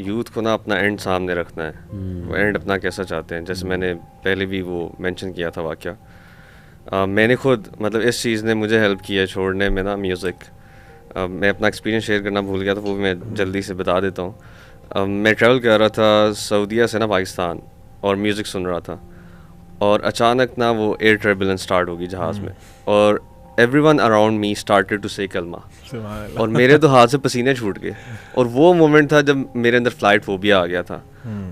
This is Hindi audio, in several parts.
यूथ को ना अपना एंड सामने रखना है, वो एंड अपना कैसा चाहते हैं। जैसे मैंने पहले भी वो मेंशन किया था वाक़या, मैंने खुद मतलब इस चीज़ ने मुझे हेल्प किया है छोड़ने में ना म्यूज़िक। मैं अपना एक्सपीरियंस शेयर करना भूल गया था, वो मैं जल्दी से बता देता हूँ। मैं ट्रैवल कर रहा था सऊदीया से ना पाकिस्तान, और म्यूज़िक सुन रहा था, और अचानक ना वो एयर टर्बुलेंस स्टार्ट होगी जहाज़ में, और everyone around me started to say kalma, और मेरे तो हाथ से पसीने छूट गए। और वो मोमेंट था जब मेरे अंदर फ़्लाइट फोबिया आ गया था।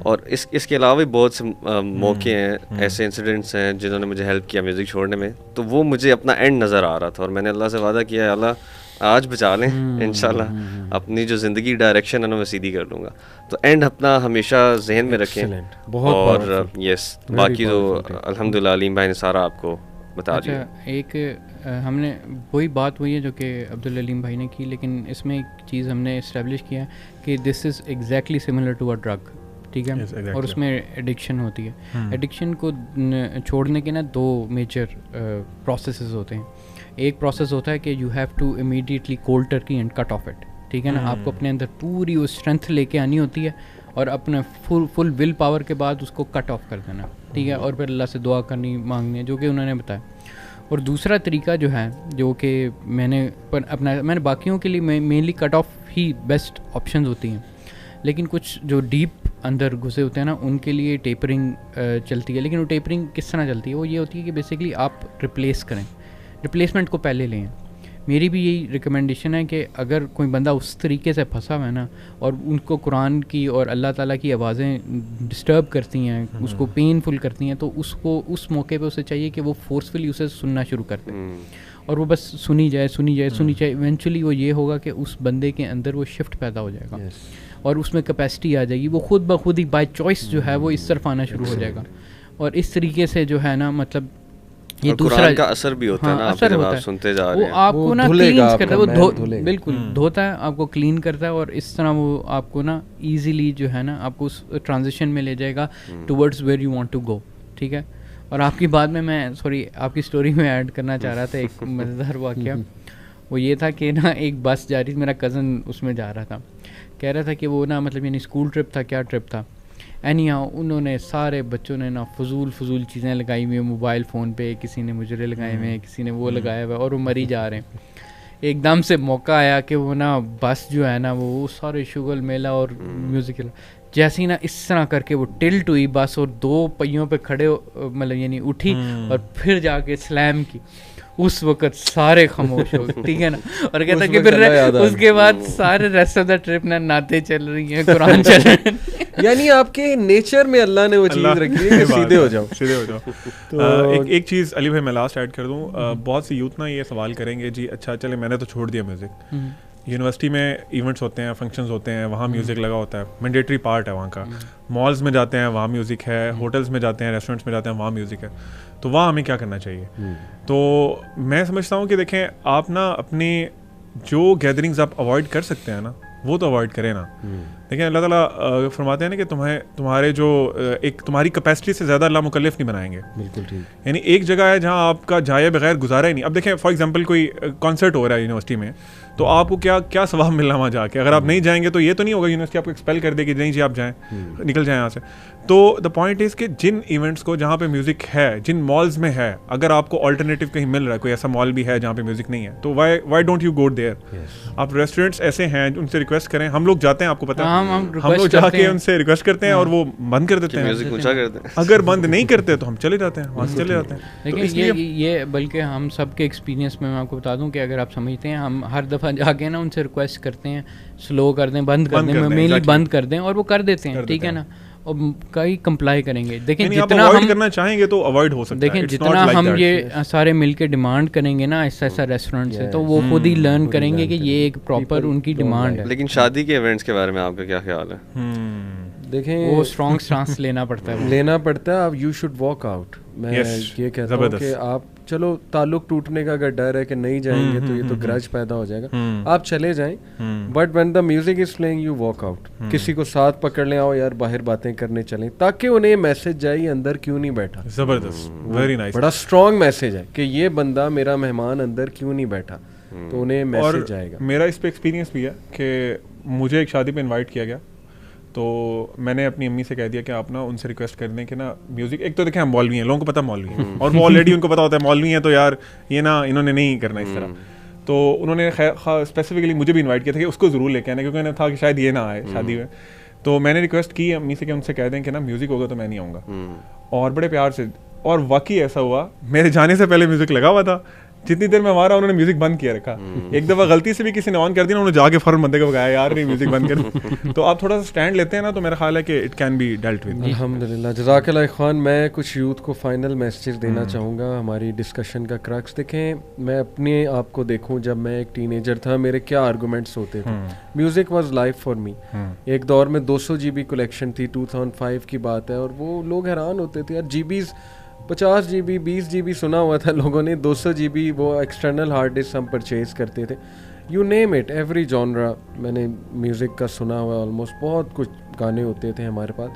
और इसके अलावा भी बहुत से मौके हैं, ऐसे इंसिडेंट्स हैं जिन्होंने मुझे हेल्प किया म्यूज़िक छोड़ने में। तो वो मुझे अपना एंड नज़र आ रहा था, और मैंने अल्लाह से वादा किया, अल्लाह आज बचा लें इंशाल्लाह, अपनी जो ज़िंदगी डायरेक्शन है ना मैं सीधी कर लूँगा। तो एंड अपना हमेशा जहन में रखें। और यस, बाकी तो अल्हम्दुलिल्लाह अलीम भाई ने सारा आपको बता दिया। एक हमने वही बात हुई है जो कि अब्दुल अलीम भाई ने की, लेकिन इसमें एक चीज़ हमने इस्टेब्लिश किया है कि this is exactly similar to a drug, ठीक है। exactly. और उसमें एडिक्शन होती है। एडिक्शन को छोड़ने के ना दो मेजर प्रोसेसेस होते हैं। एक प्रोसेस होता है कि you have to immediately cold turkey and cut off it, ठीक है ना। आपको अपने अंदर पूरी वो स्ट्रेंथ लेके आनी होती है, और अपने फुल विल पावर के बाद उसको कट ऑफ कर देना, ठीक है। और फिर अल्लाह से दुआ करनी, मांगनी है, जो कि उन्होंने बताया। और दूसरा तरीका जो है, जो कि मैंने बाकियों के लिए मेनली कट ऑफ ही बेस्ट ऑप्शंस होती हैं, लेकिन कुछ जो डीप अंदर घुसे होते हैं ना, उनके लिए टेपरिंग चलती है। लेकिन वो टेपरिंग किस तरह चलती है? वो ये होती है कि बेसिकली आप रिप्लेस करें, रिप्लेसमेंट को पहले लें। मेरी भी यही रिकमेंडेशन है कि अगर कोई बंदा उस तरीके से फंसा हुआ है ना, और उनको कुरान की और अल्लाह ताला की आवाज़ें डिस्टर्ब करती हैं, उसको पेनफुल करती हैं, तो उसको उस मौके पे उसे चाहिए कि वो फोर्सफुली उसे सुनना शुरू कर दे, और वो बस सुनी जाए। इवेंचुअली वो ये होगा कि उस बंदे के अंदर वो शिफ्ट पैदा हो जाएगा, और उसमें कैपेसिटी आ जाएगी। वो खुद ब खुद ही बाय चॉइस जो है वो इस तरफ आना शुरू हो जाएगा। और इस तरीके से जो है ना, मतलब ये दूसरा का असर भी होता है ना, असर होता है, सुनते जा रहे हैं, वो आपको ना क्लीन करता है, वो बिल्कुल धोता है, आपको क्लीन करता है, और इस तरह वो आपको ना इजीली जो है ना आपको उस ट्रांजिशन में ले जाएगा towards where you want to go, ठीक है। और आपकी बात में मैं आपकी स्टोरी में ऐड करना चाह रहा था एक मज़ेदार वाक़या। वो ये था कि ना एक बस जा रही थी, मेरा कज़न उसमें जा रहा था, कह रहा था कि वो ना मतलब यानी स्कूल ट्रिप था, क्या ट्रिप था। एनी हाउ उन्होंने सारे बच्चों ने ना फजूल चीज़ें लगाई हुई, मोबाइल फ़ोन पे किसी ने मुजरे लगाए हुए हैं, किसी ने वो लगाया हुआ है, और वो मरी जा रहे हैं। एकदम से मौका आया कि वो ना बस जो है ना वो सारे शुगल मेला और म्यूज़िक, जैसे ही ना इस तरह करके वो टिल्ट हुई बस, और दो पहियों पे खड़े मतलब यानी उठी, और फिर जाके स्लैम की। उस वक्त सारे खामोश हो गए, ठीक है ना। और कहता कि फिर उसके बाद सारे रेस्ट ऑफ द ट्रिप ना नाते चल रही हैं, कुरान चल रहे हैं। यानी आपके नेचर में अल्लाह ने वो चीज़ रखी है कि सीधे हो जाओ। तो एक चीज़ अली भाई मैं लास्ट ऐड कर दूँ, बहुत सी यूथ ना ये सवाल करेंगे, जी अच्छा चले मैंने तो छोड़ दिया म्यूज़िक, यूनिवर्सिटी में इवेंट्स होते हैं, फंक्शंस होते हैं, वहाँ म्यूज़िक लगा होता है, मैंडेटरी पार्ट है वहाँ का। मॉल्स में जाते हैं, वहाँ म्यूज़िक है, होटल्स में जाते हैं, रेस्टोरेंट्स में जाते हैं, वहाँ म्यूज़िक है। तो वहाँ हमें क्या करना चाहिए? तो मैं समझता हूँ कि देखें, आप ना अपनी जो गैदरिंग्स आप अवॉइड कर सकते हैं ना, वो तो अवॉइड करें ना। देखिए अल्लाह ताला फरमाते हैं ना कि तुम्हारे जो एक तुम्हारी कैपेसिटी से ज़्यादा अल्लाह मुकल्लिफ नहीं बनाएंगे। बिल्कुल ठीक। यानी एक जगह है जहाँ आपका जाए बगैर गुजारा ही नहीं। अब देखें फॉर एग्जांपल कोई कॉन्सर्ट हो रहा है यूनिवर्सिटी में, तो आपको क्या सवाब मिलना वहाँ जाके? अगर आप नहीं जाएंगे तो ये तो नहीं होगा यूनिवर्सिटी आपको एक्सपेल कर देगी, नहीं जी आप जाएँ, निकल जाएँ यहाँ से। तो द पॉइंट इज़ कि जिन इवेंट्स को जहाँ पे म्यूज़िक है, जिन मॉल्स में है, अगर आपको अल्टरनेटिव कहीं मिल रहा है, कोई ऐसा मॉल भी है जहाँ पे म्यूज़िक नहीं है, तो why don't you go there? आप रेस्टोरेंट्स ऐसे हैं उनसे रिक्वेस्ट करें। हम लोग जाते हैं, आपको पता है, हम लोग जाके उनसे रिक्वेस्ट करते हैं और वो बंद कर देते हैं, म्यूजिक ऊंचा कर देते हैं। अगर बंद नहीं करते तो हम चले जाते हैं, वहाँ से चले जाते हैं। लेकिन ये बल्कि हम सब के एक्सपीरियंस में मैं आपको बता दूं कि अगर आप समझते हैं, हम हर दफ़ा जाके ना उनसे रिक्वेस्ट करते हैं स्लो कर दें, बंद कर दें, मेनली बंद कर दें, और वो कर देते हैं, ठीक है ना। और कई कंप्लाई करेंगे। देखें जितना हम करना चाहेंगे तो अवॉइड हो सकता है। देखें जितना हम ये सारे मिलके डिमांड करेंगे ना ऐसा रेस्टोरेंट से, तो वो खुद ही लर्न करेंगे कि ये एक प्रॉपर उनकी डिमांड है। लेकिन शादी के इवेंट्स के बारे में आपका क्या ख्याल है? देखें वो स्ट्रॉन्ग स्टांस लेना पड़ता है। अब यू शुड वॉक आउट। मैं ये कहता हूँ कि आप चलो, ताल्लुक टूटने का अगर डर है कि नहीं जाएंगे तो ये तो ग्रज पैदा हो जाएगा, आप चले जाएं, but when the music is playing you walk out. किसी को साथ पकड़ ले, आओ यार बाहर बातें करने चलें, ताकि उन्हें मैसेज जाए ये अंदर क्यों नहीं बैठा। जबरदस्त, वेरी नाइस, बड़ा स्ट्रॉन्ग मैसेज है कि ये बंदा मेरा मेहमान अंदर क्यों नहीं बैठा, तो उन्हें मैसेज जाएगा। मेरा इस पे एक्सपीरियंस भी है कि मुझे एक शादी पे इनवाइट किया गया, तो मैंने अपनी अम्मी से कह दिया कि आप ना उनसे रिक्वेस्ट कर दें कि ना म्यूज़िक, एक तो देखें हम मौलवी हैं, लोगों को पता मौलवी हैं और वो ऑलरेडी उनको पता होता है मौलवी हैं, तो यार ये ना इन्होंने नहीं करना इस तरह। तो उन्होंने स्पेसिफिकली मुझे भी इन्वाइट किया था कि उसको ज़रूर लेके आना, क्योंकि उन्हें था कि शायद ये ना आए शादी में। तो मैंने रिक्वेस्ट की अम्मी से कि उनसे कह दें कि ना म्यूज़िक होगा तो मैं नहीं आऊँगा, और बड़े प्यार से। और वाकई ऐसा हुआ, मेरे जाने से पहले म्यूज़िक लगा हुआ था, जितनी देर में हमारा उन्होंने म्यूजिक बंद किया रखा। एक दफ़ा गलती से भी किसी ने ऑन कर दिया ना, उन्होंने जाके फौरन बंदे को बताया यार नहीं म्यूजिक बंद कर। तो आप थोड़ा सा स्टैंड लेते हैं ना, तो मेरा ख्याल है कि it can be dealt with. अल्हम्दुलिल्लाह, जज़ाकल्लाह खान। मैं कुछ यूथ को फाइनल मैसेज देना चाहूँगा हमारी डिस्कशन का क्रक्स। देखें, मैं अपने आप को देखूँ, जब मैं एक टीनेजर था मेरे क्या आर्गूमेंट्स होते थे। Music was life for me. एक दौर में 200 GB कलेक्शन थी, 2005 की बात है, और वो लोग हैरान होते थे यार, GBs 50 GB 20 GB सुना हुआ था लोगों ने, 200 GB वो एक्सटर्नल हार्ड डिस्क हम परचेज करते थे। You name it, every genre मैंने म्यूज़िक का सुना हुआ, ऑलमोस्ट बहुत कुछ गाने होते थे हमारे पास।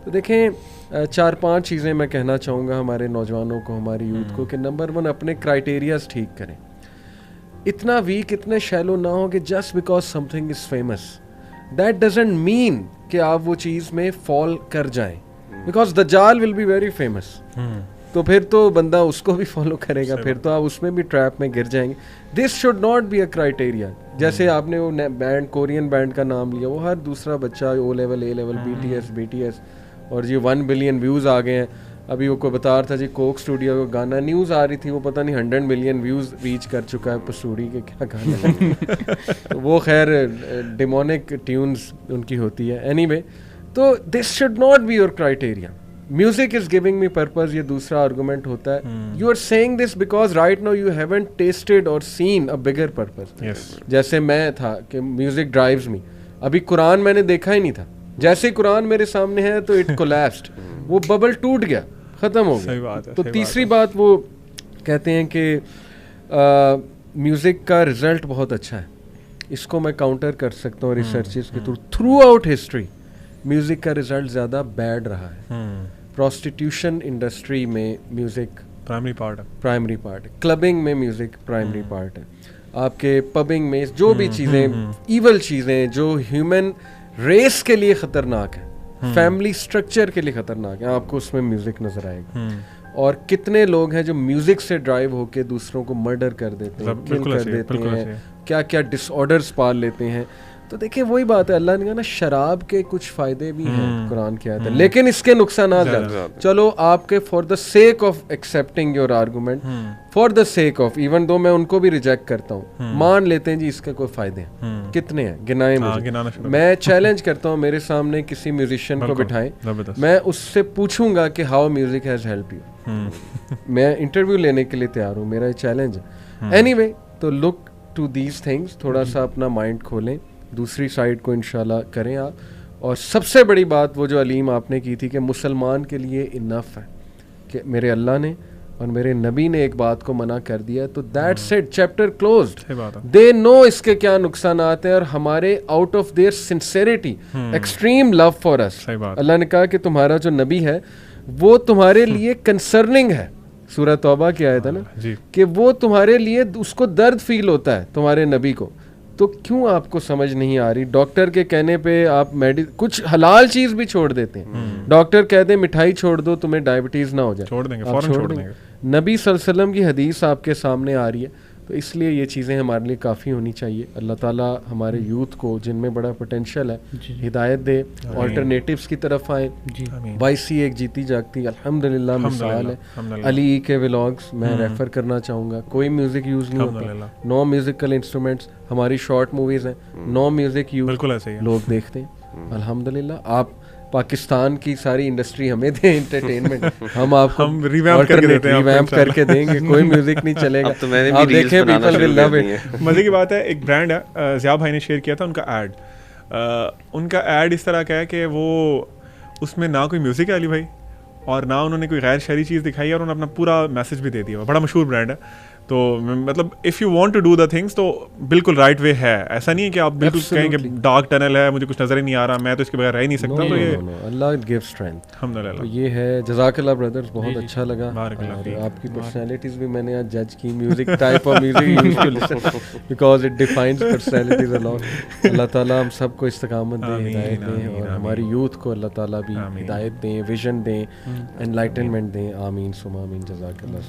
तो देखें, 4-5 चीज़ें मैं कहना चाहूँगा हमारे नौजवानों को, हमारी यूथ को, कि नंबर 1 अपने क्राइटेरियाज ठीक करें। इतना वीक, इतने शैलो ना हो कि just because something is famous that doesn't mean कि आप वो चीज़ में फॉल कर जाएं, बिकॉज दज्जाल विल बी वेरी फेमस। तो फिर तो बंदा उसको भी फॉलो करेगा, फिर तो आप उसमें भी ट्रैप में गिर जाएंगे। This should not be a criteria. जैसे आपने वो बैंड, कोरियन बैंड का नाम लिया, वो हर दूसरा बच्चा O level A level BTS, और ये 1 बिलियन व्यूज़ आ गए हैं। अभी वो को बता रहा था जी, कोक स्टूडियो का गाना न्यूज़ आ रही थी, वो पता नहीं 100 मिलियन व्यूज़ रीच कर चुका है पसूड़ी के क्या गाना है। तो वो खैर डिमोनिक ट्यून्स उनकी होती है। एनीवे, तो this should not be your criteria. Music is giving me purpose, ये दूसरा आर्गुमेंट होता है। You are saying this because right now you haven't tested और सीन अ बिगर पर्पज। जैसे मैं था कि म्यूजिक ड्राइव्स मी, अभी कुरान मैंने देखा ही नहीं था, जैसे कुरान मेरे सामने है तो इट कोलैप्स्ड, वो बबल टूट गया, खत्म हो गया। तो तीसरी बात वो कहते हैं कि म्यूजिक का रिजल्ट बहुत अच्छा है, इसको मैं काउंटर कर सकता हूँ रिसर्चेस के थ्रू आउट हिस्ट्री म्यूजिक का रिजल्ट ज़्यादा बैड रहा है। प्रोस्टिट्यूशन इंडस्ट्री में म्यूजिक प्राइमरी पार्ट है, क्लबिंग में म्यूजिक प्राइमरी पार्ट है, आपके पबिंग में जो भी चीज़ें ईवल चीज़ें जो ह्यूमन रेस के लिए ख़तरनाक है, फैमिली स्ट्रक्चर के लिए ख़तरनाक है, आपको उसमें म्यूजिक नज़र आएगा। और कितने लोग हैं जो म्यूजिक से ड्राइव होके दूसरों को मर्डर कर देते हैं, किल कर देते हैं, क्या क्या डिसऑर्डर्स पाल लेते हैं। तो देखिए वही बात है, अल्लाह ने कहा ना शराब के कुछ फ़ायदे भी हैं, कुरान की आयत है, लेकिन इसके नुकसानात ज़्यादा। चलो आपके for the sake of accepting your argument, for the sake of, even though मैं उनको भी रिजेक्ट करता हूँ, मान लेते हैं जी इसके कोई फ़ायदे हैं, कितने हैं गिनाए मुझे। मैं चैलेंज करता हूँ, मेरे सामने किसी म्यूजिशियन को बिठाएं, मैं उससे पूछूंगा कि how music has help you. मैं इंटरव्यू लेने के लिए तैयार हूँ, मेरा चैलेंज है। एनीवे, तो लुक टू दीज थिंग्स, थोड़ा सा अपना माइंड खोलें, दूसरी साइड को इंशाल्लाह करें आप। और सबसे बड़ी बात वो जो अलीम आपने की थी कि मुसलमान के लिए इनफ है कि मेरे अल्लाह ने और मेरे नबी ने एक बात को मना कर दिया, तो that's it, chapter closed. They know इसके क्या नुकसान आते हैं, और हमारे out of their sincerity, extreme love for us, अल्लाह ने कहा कि तुम्हारा जो नबी है वो तुम्हारे लिए कंसर्निंग है। सूरह तौबा की आयत है ना कि वो तुम्हारे लिए, उसको दर्द फील होता है तुम्हारे नबी को। तो क्यों आपको समझ नहीं आ रही? डॉक्टर के कहने पे आप कुछ हलाल चीज भी छोड़ देते हैं। डॉक्टर कहते हैं मिठाई छोड़ दो तुम्हें डायबिटीज ना हो जाए, छोड़ देंगे, फौरन छोड़ देंगे। नबी सल्लल्लाहु अलैहि वसल्लम की हदीस आपके सामने आ रही है, तो इसलिए ये चीज़ें हमारे लिए काफ़ी होनी चाहिए। अल्लाह ताला हमारे यूथ को जिनमें बड़ा पोटेंशियल है हिदायत दे, ऑल्टरनेटिव्स की तरफ आए। YC एक जीती जागती अल्हम्दुलिल्लाह मिसाल है। अली के व्लॉग्स मैं रेफ़र करना चाहूँगा, कोई म्यूज़िक यूज़ नहीं होता, नो म्यूज़िकल इंस्ट्रूमेंट्स, हमारी शॉर्ट मूवीज़ हैं, नो म्यूज़िक यूज़, लोग देखते हैं। अल्हम्दुलिल्लाह आप पाकिस्तान की सारी इंडस्ट्री हमें दे एंटरटेनमेंट, हम आपको रिवैम्प करके देंगे, कोई म्यूजिक नहीं चलेगा। तो आप देखें पीपल विल लव इट। मजे की बात है, एक ब्रांड है ज़िया भाई ने शेयर किया था उनका एड इस तरह का है कि वो उसमें ना कोई म्यूजिक है अली भाई, और ना उन्होंने कोई गैर शहरी चीज़ दिखाई है, और उन्होंने अपना पूरा मैसेज भी दे दिया। बड़ा मशहूर ब्रांड है, तो मतलब if you want to do the things तो बिल्कुल राइट वे है, ऐसा नहीं है कि आप बिल्कुल कहें कि डार्क टनल है, मुझे कुछ नज़र ही नहीं आ रहा, मैं तो इसके बगैर रह ही नहीं सकता। तो ये अल्लाह गिव स्ट्रेंथ, अल्हम्दुलिल्लाह। तो ये है। जज़ाकल्लाह ब्रदर्स, बहुत अच्छा लगा। आपकी पर्सनैलिटीज़ भी मैंने आज जज की, music type of music used to listen because it defines personalities a lot. अल्लाह ताला हम सबको इस्तकामत दें, हिदायत दें, और हमारी यूथ को अल्लाह ताला भी हिदायत दें, विजन दें, एनलाइटनमेंट दें। आमीन सुमा आमीन। जज़ाकल्लाह।